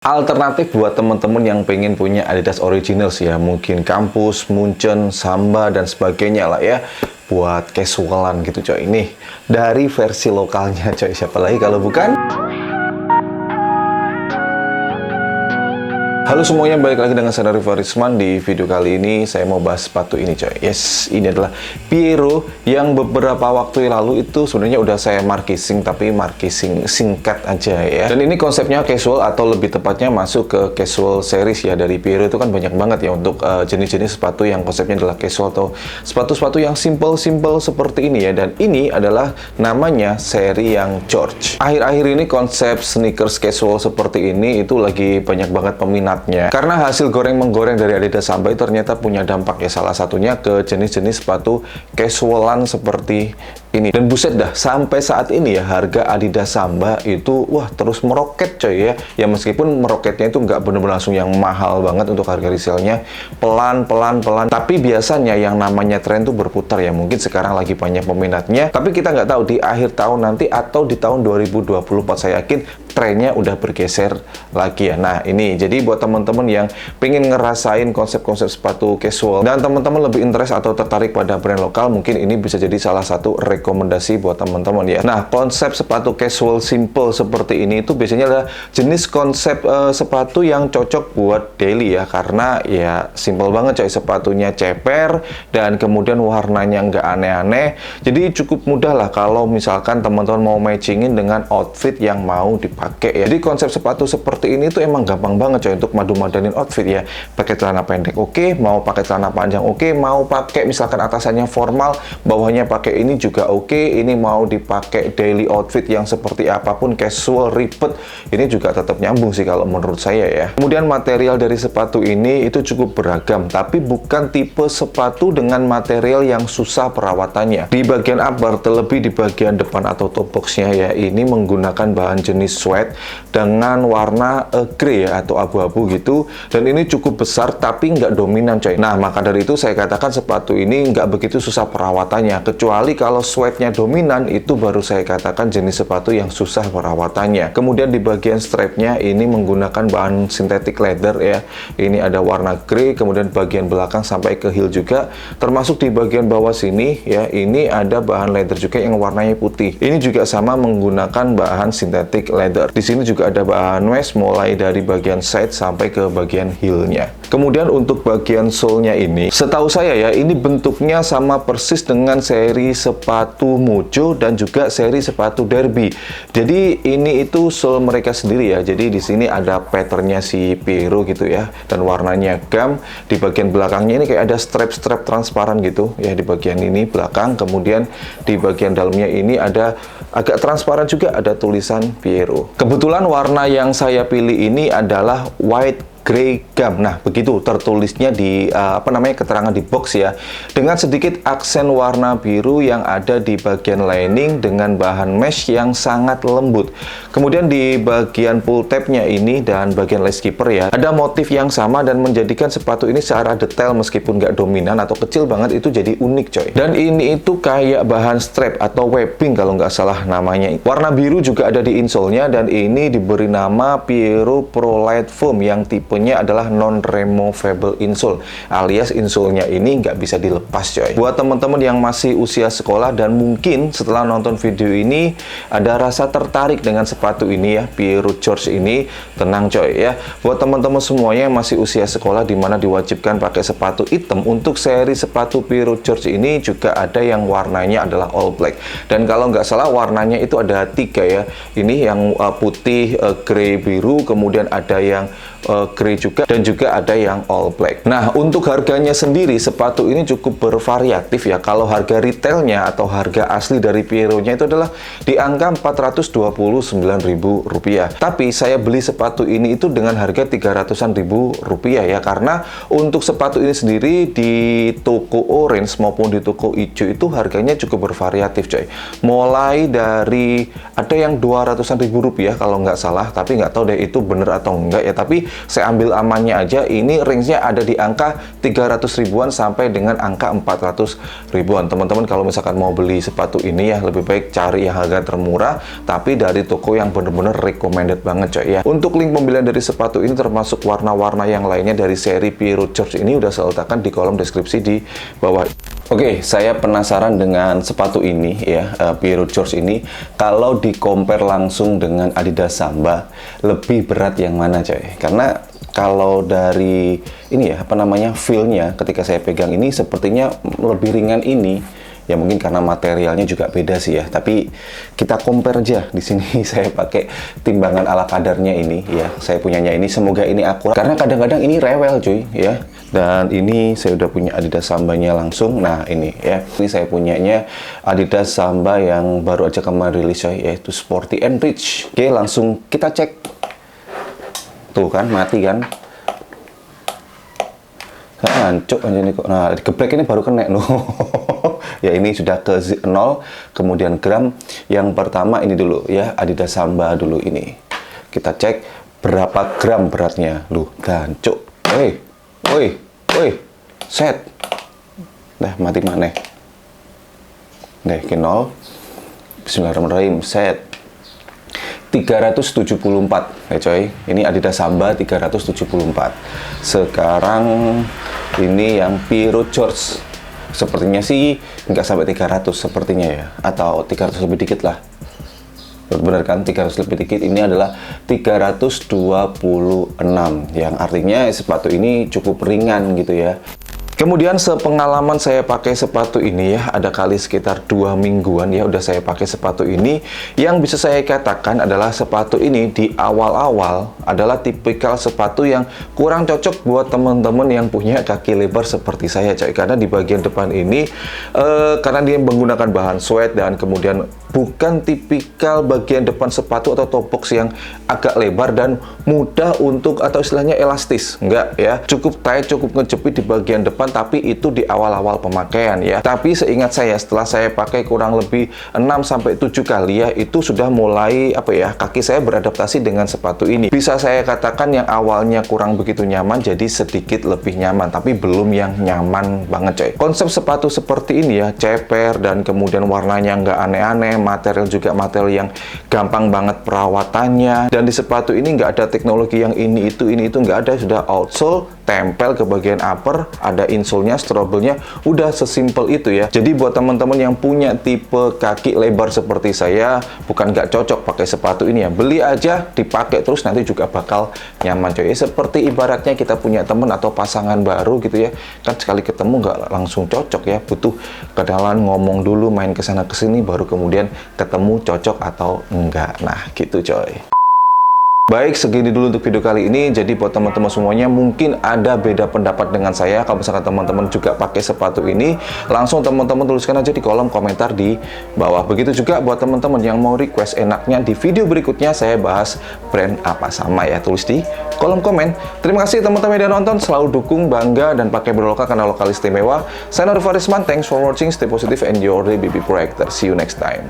Alternatif buat teman-teman yang pengen punya Adidas Originals ya, mungkin kampus, Munchen, Samba, dan sebagainya lah ya, buat casualan gitu coy. Ini dari versi lokalnya coy, siapa lagi kalau bukan? Halo semuanya, balik lagi dengan saya Riva Risman. Di video kali ini saya mau bahas sepatu ini coy. Yes, ini adalah Piero yang beberapa waktu lalu itu sebenarnya udah saya markising, tapi markising singkat aja ya. Dan ini konsepnya casual atau lebih tepatnya masuk ke casual series ya. Dari Piero itu kan banyak banget ya untuk jenis-jenis sepatu yang konsepnya adalah casual atau sepatu-sepatu yang simple-simple seperti ini ya. Dan ini adalah namanya seri yang George. Akhir-akhir ini konsep sneakers casual seperti ini itu lagi banyak banget peminat. Karena hasil goreng-menggoreng dari Adidas Samba itu ternyata punya dampak ya, salah satunya ke jenis-jenis sepatu casualan seperti ini. Dan buset dah, sampai saat ini ya harga Adidas Samba itu wah terus meroket coy ya. Ya meskipun meroketnya itu nggak bener-bener langsung yang mahal banget untuk harga resellnya, pelan. Tapi biasanya yang namanya tren tuh berputar ya. Mungkin sekarang lagi banyak peminatnya, tapi kita nggak tahu di akhir tahun nanti atau di tahun 2024 saya yakin trennya udah bergeser lagi ya. Nah ini jadi buat teman-teman yang pengen ngerasain konsep-konsep sepatu casual dan teman-teman lebih interest atau tertarik pada brand lokal, mungkin ini bisa jadi salah satu rekomendasi buat teman-teman ya. Nah konsep sepatu casual simple seperti ini itu biasanya adalah jenis konsep sepatu yang cocok buat daily ya, karena ya simple banget coy, sepatunya ceper dan kemudian warnanya nggak aneh-aneh, jadi cukup mudah lah kalau misalkan teman-teman mau matchingin dengan outfit yang mau dipakai ya. Jadi konsep sepatu seperti ini tuh emang gampang banget coy untuk madu-madanin outfit ya. Pakai celana pendek oke, mau pakai celana panjang oke, mau pakai misalkan atasannya formal, bawahnya pakai ini juga oke, ini mau dipakai daily outfit yang seperti apapun, casual, ribet, ini juga tetap nyambung sih kalau menurut saya ya. Kemudian material dari sepatu ini itu cukup beragam, tapi bukan tipe sepatu dengan material yang susah perawatannya. Di bagian upper, terlebih di bagian depan atau top boxnya ya, ini menggunakan bahan jenis suede dengan warna grey ya, atau abu-abu gitu, dan ini cukup besar tapi nggak dominan coy. Nah maka dari itu saya katakan sepatu ini nggak begitu susah perawatannya, kecuali kalau suede-nya dominan, itu baru saya katakan jenis sepatu yang susah perawatannya. Kemudian di bagian strapnya ini menggunakan bahan synthetic leather ya, ini ada warna grey, kemudian bagian belakang sampai ke heel juga, termasuk di bagian bawah sini ya, ini ada bahan leather juga yang warnanya putih, ini juga sama menggunakan bahan synthetic leather. Di sini juga ada bahan mesh mulai dari bagian side sampai ke bagian heel-nya. Kemudian untuk bagian sole-nya ini, setahu saya ya, ini bentuknya sama persis dengan seri sepatu Mojo dan juga seri sepatu Derby. Jadi ini itu sole mereka sendiri ya. Jadi di sini ada patternnya si Piero gitu ya, dan warnanya gam. Di bagian belakangnya ini kayak ada strap-strap transparan gitu ya di bagian ini belakang. Kemudian di bagian dalamnya ini ada agak transparan juga, ada tulisan Piero. Kebetulan warna yang saya pilih ini adalah white grey gum. Nah, begitu tertulisnya di keterangan di box ya, dengan sedikit aksen warna biru yang ada di bagian lining dengan bahan mesh yang sangat lembut. Kemudian di bagian pull tab-nya ini dan bagian lace keeper ya, ada motif yang sama dan menjadikan sepatu ini secara detail meskipun nggak dominan atau kecil banget itu jadi unik coy. Dan ini itu kayak bahan strap atau webbing kalau nggak salah namanya. Warna biru juga ada di insole-nya dan ini diberi nama Piero Pro Light Foam yang tipenya adalah non-removable insole, alias insole-nya ini nggak bisa dilepas coy. Buat teman-teman yang masih usia sekolah dan mungkin setelah nonton video ini ada rasa tertarik dengan sepatu ini ya, Piero George ini, tenang coy ya. Buat teman-teman semuanya yang masih usia sekolah di mana diwajibkan pakai sepatu hitam, untuk seri sepatu Piero George ini juga ada yang warnanya adalah all black. Dan kalau nggak salah warnanya itu ada 3 ya. Ini yang putih, grey, biru, kemudian ada yang grey juga, dan juga ada yang all black. Nah untuk harganya sendiri sepatu ini cukup bervariatif ya. Kalau harga retailnya atau harga asli dari Piero-nya itu adalah di angka Rp429.000. Tapi saya beli sepatu ini itu dengan harga 300-an ribu rupiah ya, karena untuk sepatu ini sendiri di toko orange maupun di toko hijau itu harganya cukup bervariatif coy. Mulai dari ada yang 200-an ribu rupiah kalau nggak salah, tapi nggak tahu deh itu bener atau enggak ya. Tapi saya ambil amannya aja, ini range-nya ada di angka 300 ribuan sampai dengan angka 400 ribuan. Teman-teman kalau misalkan mau beli sepatu ini ya, lebih baik cari yang harga termurah, tapi dari toko yang bener-bener recommended banget coy ya. Untuk link pembelian dari sepatu ini termasuk warna-warna yang lainnya dari seri Piero George ini udah saya letakkan di kolom deskripsi di bawah. Oke, saya penasaran dengan sepatu ini ya, Piero George ini. Kalau di compare langsung dengan Adidas Samba, lebih berat yang mana coy? Karena kalau dari ini ya, apa namanya, feel-nya ketika saya pegang ini sepertinya lebih ringan ini. Ya mungkin karena materialnya juga beda sih ya. Tapi kita compare aja. Di sini saya pakai timbangan ala kadarnya ini ya. Saya punyanya ini, semoga ini akurat. Karena kadang-kadang ini rewel cuy ya. Dan ini saya udah punya Adidas Sambanya langsung. Nah ini ya. Ini saya punyanya Adidas Samba yang baru aja kemarin rilis coy, yaitu Sporty and Rich. Oke, langsung kita cek. Tuh kan, mati kan. Hancur aja nih kok. Nah, geprek ini baru kena loh. Ya ini sudah ke 0, kemudian gram. Yang pertama ini dulu ya, Adidas Samba dulu ini. Kita cek berapa gram beratnya. Loh, hancur. Woi, set. Nah, mati maneh. Nih, ke 0. Bismillahirrahmanirrahim, set. 374 ya coy, ini Adidas Samba 374. Sekarang ini yang Piero George, sepertinya sih nggak sampai 300 sepertinya ya, atau 300 lebih dikit lah. Benar kan, 300 lebih dikit. Ini adalah 326, yang artinya sepatu ini cukup ringan gitu ya. Kemudian sepengalaman saya pakai sepatu ini ya, ada kali sekitar 2 mingguan ya udah saya pakai sepatu ini. Yang bisa saya katakan adalah sepatu ini di awal-awal adalah tipikal sepatu yang kurang cocok buat teman-teman yang punya kaki lebar seperti saya coy. Karena di bagian depan ini karena dia menggunakan bahan suede dan kemudian bukan tipikal bagian depan sepatu atau toe box yang agak lebar dan mudah untuk, atau istilahnya elastis. Enggak ya, cukup tight, cukup ngejepit di bagian depan, tapi itu di awal-awal pemakaian ya. Tapi seingat saya setelah saya pakai kurang lebih 6-7 kali ya, itu sudah mulai apa ya, kaki saya beradaptasi dengan sepatu ini. Bisa saya katakan yang awalnya kurang begitu nyaman jadi sedikit lebih nyaman, tapi belum yang nyaman banget coy. Konsep sepatu seperti ini ya, ceper dan kemudian warnanya nggak aneh-aneh, material juga material yang gampang banget perawatannya, dan di sepatu ini nggak ada teknologi yang ini itu nggak ada, sudah outsole tempel ke bagian upper, ada insole-nya, strobelnya, udah sesimpel itu ya. Jadi buat teman-teman yang punya tipe kaki lebar seperti saya, bukan nggak cocok pakai sepatu ini ya, beli aja, dipakai terus nanti juga bakal nyaman coy. Seperti ibaratnya kita punya teman atau pasangan baru gitu ya, kan sekali ketemu nggak langsung cocok ya, butuh kenalan, ngomong dulu, main kesana kesini, baru kemudian ketemu cocok atau enggak. Nah gitu coy. Baik, segini dulu untuk video kali ini. Jadi buat teman-teman semuanya, mungkin ada beda pendapat dengan saya. Kalau misalkan teman-teman juga pakai sepatu ini, langsung teman-teman tuliskan aja di kolom komentar di bawah. Begitu juga buat teman-teman yang mau request enaknya di video berikutnya saya bahas brand apa sama ya, tulis di kolom komen. Terima kasih teman-teman yang udah nonton, selalu dukung, bangga, dan pakai berloka karena lokal istimewa. Saya Nuri Farisman, thanks for watching, stay positive, and your day, baby projector. See you next time.